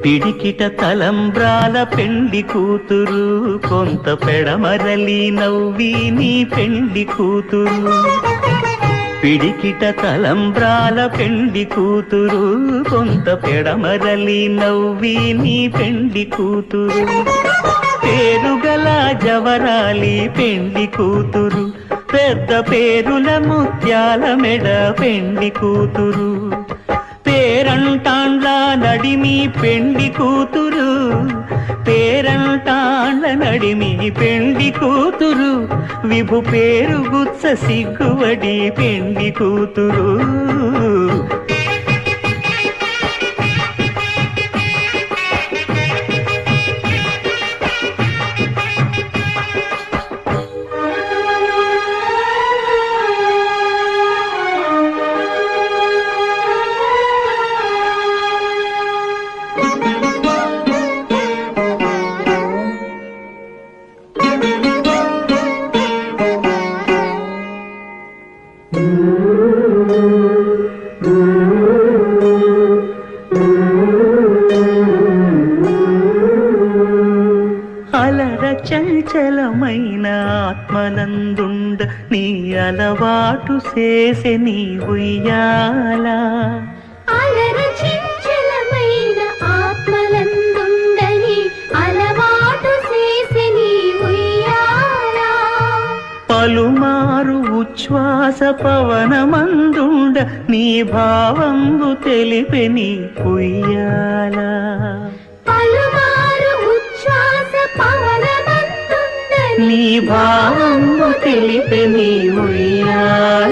పిడికిట తలంబ్రాల పెండి కూతురు, కొంత పెడమరలి నవ్వి నీ పెండి కూతురు. పిడికిట తలంబ్రాల పెండి కూతురు, కొంత పెడమరలి నవ్వి నీ పెండి కూతురు. పేరుగల జవరాలి పెండి కూతురు, పెద్ద పేరుల ముత్యాల మెడ పెండి కూతురు. పేరంటాండ్ల నడిమి పెండి కూతురు, పేరంటాండ్ల నడిమి పెండి కూతురు. విభు పేరు గుత్స సిగ్గువడి పెండి కూతురు. అలర చంచలమైన ఆత్మనందుండ నీ అలవాటు చేసే నీ ఉయ్యాల. అలర చంచలమైన ఆత్మనందుండ నీ అలవాటు చేసే నీ ఉయ్యాల. పలుమారు ఉచ్ఛ్వాస పవనమందుండ నీ భావంబు తెలిపే నీ ఉయ్యాల. నీ భావంబు తెలిపే నీ ఉయ్యాల.